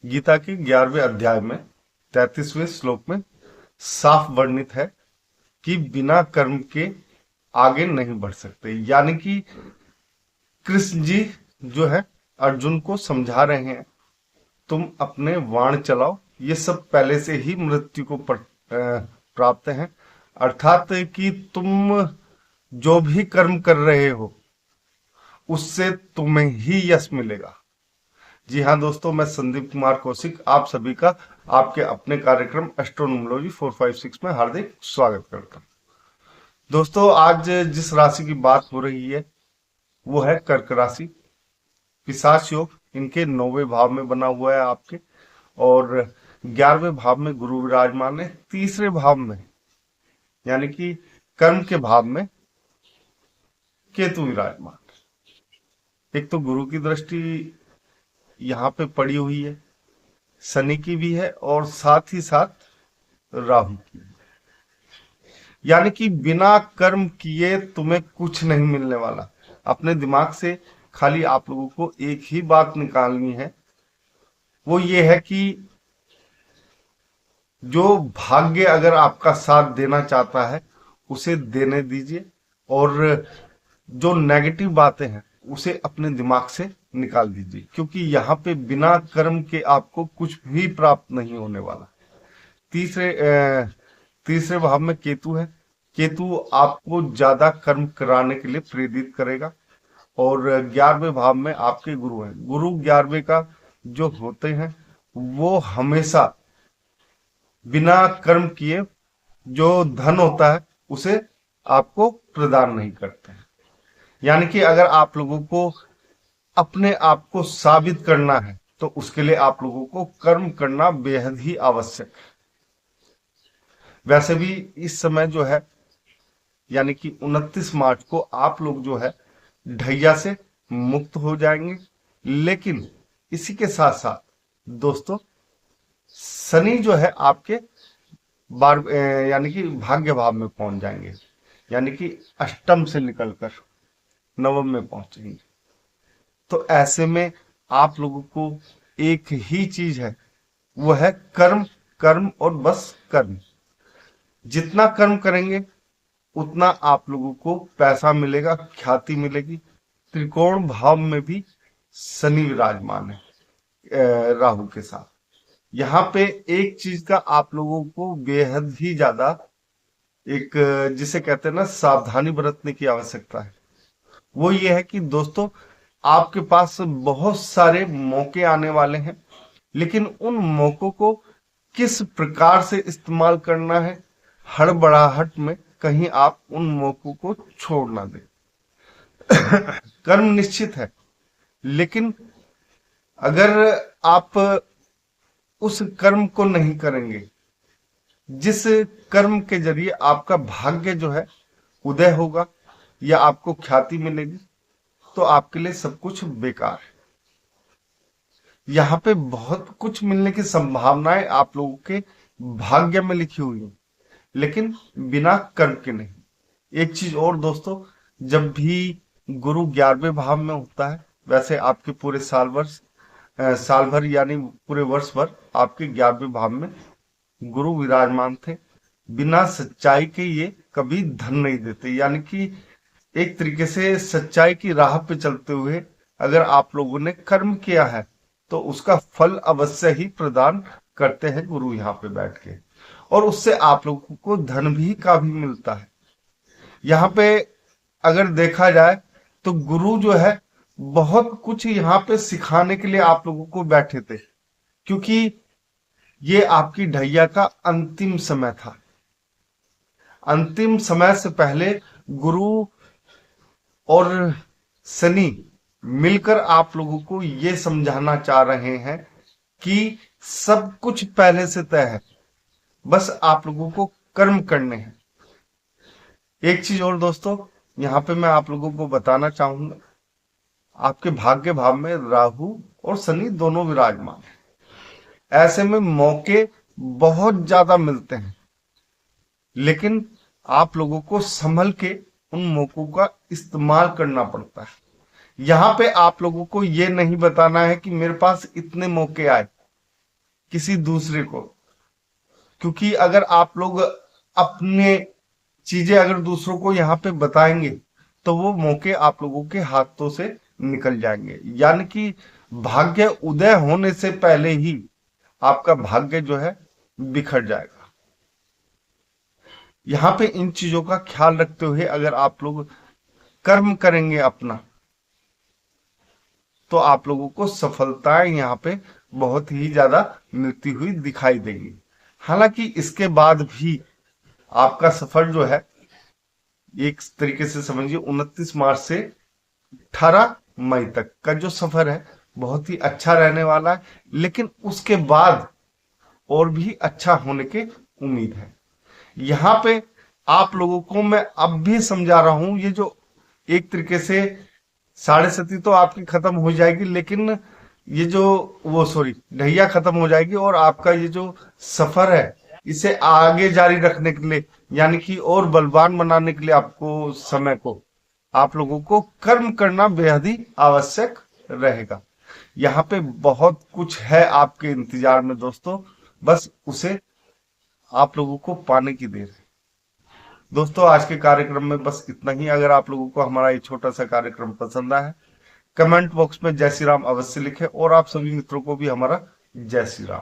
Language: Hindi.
गीता के 11वें अध्याय में 33वें श्लोक में साफ वर्णित है कि बिना कर्म के आगे नहीं बढ़ सकते। यानी कि कृष्ण जी जो है अर्जुन को समझा रहे हैं, तुम अपने वाण चलाओ, ये सब पहले से ही मृत्यु को प्राप्त है। अर्थात कि तुम जो भी कर्म कर रहे हो उससे तुम्हें ही यश मिलेगा। जी हाँ दोस्तों, मैं संदीप कुमार कौशिक आप सभी का आपके अपने कार्यक्रम एस्ट्रोनोमोलॉजी 456 में हार्दिक स्वागत करता हूँ। दोस्तों, आज जिस राशि की बात हो रही है वो है कर्क राशि। पिशाच योग इनके 9वें भाव में बना हुआ है आपके, और 11वें भाव में गुरु विराजमान है। तीसरे भाव में यानी कि कर्म के भाव में केतु विराजमान। एक तो गुरु की दृष्टि यहाँ पे पड़ी हुई है, शनि की भी है और साथ ही साथ राहु की। यानी कि बिना कर्म किए तुम्हें कुछ नहीं मिलने वाला। अपने दिमाग से खाली आप लोगों को एक ही बात निकालनी है, वो ये है कि जो भाग्य अगर आपका साथ देना चाहता है उसे देने दीजिए, और जो नेगेटिव बातें हैं उसे अपने दिमाग से निकाल दीजिए, क्योंकि यहाँ पे बिना कर्म के आपको कुछ भी प्राप्त नहीं होने वाला। तीसरे भाव में केतु है। केतु आपको ज्यादा कर्म कराने के लिए प्रेरित करेगा। और 11वें भाव में आपके गुरु हैं। गुरु 11वें का जो होते हैं वो हमेशा बिना कर्म किए जो धन होता है उसे आपको प्रदान नहीं करते हैं। यानी कि अगर आप लोगों को अपने आप को साबित करना है तो उसके लिए आप लोगों को कर्म करना बेहद ही आवश्यक है। वैसे भी इस समय जो है यानी कि 29 मार्च को आप लोग जो है ढैया से मुक्त हो जाएंगे। लेकिन इसी के साथ साथ दोस्तों, शनि जो है आपके यानी कि भाग्य भाव में पहुंच जाएंगे, यानी कि अष्टम से निकलकर नवम में पहुंचेंगे। तो ऐसे में आप लोगों को एक ही चीज है, वो है कर्म, कर्म और बस कर्म। जितना कर्म करेंगे उतना आप लोगों को पैसा मिलेगा, ख्याति मिलेगी। त्रिकोण भाव में भी शनि विराजमान है राहु के साथ। यहाँ पे एक चीज का आप लोगों को बेहद ही ज्यादा एक जिसे कहते हैं ना सावधानी बरतने की आवश्यकता है। वो ये है कि दोस्तों, आपके पास बहुत सारे मौके आने वाले हैं, लेकिन उन मौकों को किस प्रकार से इस्तेमाल करना है, हड़बड़ाहट में कहीं आप उन मौकों को छोड़ ना दें। कर्म निश्चित है, लेकिन अगर आप उस कर्म को नहीं करेंगे जिस कर्म के जरिए आपका भाग्य जो है उदय होगा या आपको ख्याति मिलेगी, तो आपके लिए सब कुछ बेकार है। यहाँ पे बहुत कुछ मिलने की संभावनाएं आप लोगों के भाग्य में लिखी हुई है, लेकिन बिना कर्म के नहीं। एक चीज और दोस्तों, जब भी गुरु 11वें भाव में होता है, वैसे आपके पूरे साल भर यानी पूरे वर्ष भर आपके 11वें भाव में गुरु विराजमान थे। बिना सच्चाई के ये कभी धन नहीं देते। यानी कि एक तरीके से सच्चाई की राह पे चलते हुए अगर आप लोगों ने कर्म किया है तो उसका फल अवश्य ही प्रदान करते हैं गुरु यहाँ पे बैठ के, और उससे आप लोगों को धन भी का भी मिलता है। यहाँ पे अगर देखा जाए तो गुरु जो है बहुत कुछ यहाँ पे सिखाने के लिए आप लोगों को बैठे थे, क्योंकि ये आपकी ढैया का अंतिम समय था। अंतिम समय से पहले गुरु और शनि मिलकर आप लोगों को ये समझाना चाह रहे हैं कि सब कुछ पहले से तय है, बस आप लोगों को कर्म करने हैं। एक चीज और दोस्तों, यहाँ पे मैं आप लोगों को बताना चाहूंगा, आपके भाग्य भाव में राहु और शनि दोनों विराजमान है। ऐसे में मौके बहुत ज्यादा मिलते हैं, लेकिन आप लोगों को संभल के उन मौकों का इस्तेमाल करना पड़ता है। यहाँ पे आप लोगों को ये नहीं बताना है कि मेरे पास इतने मौके आए, किसी दूसरे को, क्योंकि अगर आप लोग अपने चीजें अगर दूसरों को यहाँ पे बताएंगे तो वो मौके आप लोगों के हाथों से निकल जाएंगे, यानी कि भाग्य उदय होने से पहले ही आपका भाग्य जो है बिखर जाएगा। यहाँ पे इन चीजों का ख्याल रखते हुए अगर आप लोग कर्म करेंगे अपना, तो आप लोगों को सफलताएं यहाँ पे बहुत ही ज्यादा मिलती हुई दिखाई देगी। हालांकि इसके बाद भी आपका सफर जो है, एक तरीके से समझिए 29 मार्च से 18 मई तक का जो सफर है बहुत ही अच्छा रहने वाला है, लेकिन उसके बाद और भी अच्छा होने की उम्मीद है। यहाँ पे आप लोगों को मैं अब भी समझा रहा हूं, ये जो एक तरीके से 7.5 तो आपकी खत्म हो जाएगी, लेकिन ये जो वो सॉरी ढैया खत्म हो जाएगी, और आपका ये जो सफर है इसे आगे जारी रखने के लिए, यानी कि और बलवान बनाने के लिए आपको समय को आप लोगों को कर्म करना बेहद ही आवश्यक रहेगा। यहाँ पे बहुत कुछ है आपके इंतजार में दोस्तों, बस उसे आप लोगों को पाने की देर है। दोस्तों आज के कार्यक्रम में बस इतना ही। अगर आप लोगों को हमारा ये छोटा सा कार्यक्रम पसंद आया है, कमेंट बॉक्स में जय श्री राम अवश्य लिखें, और आप सभी मित्रों को भी हमारा जय श्री राम।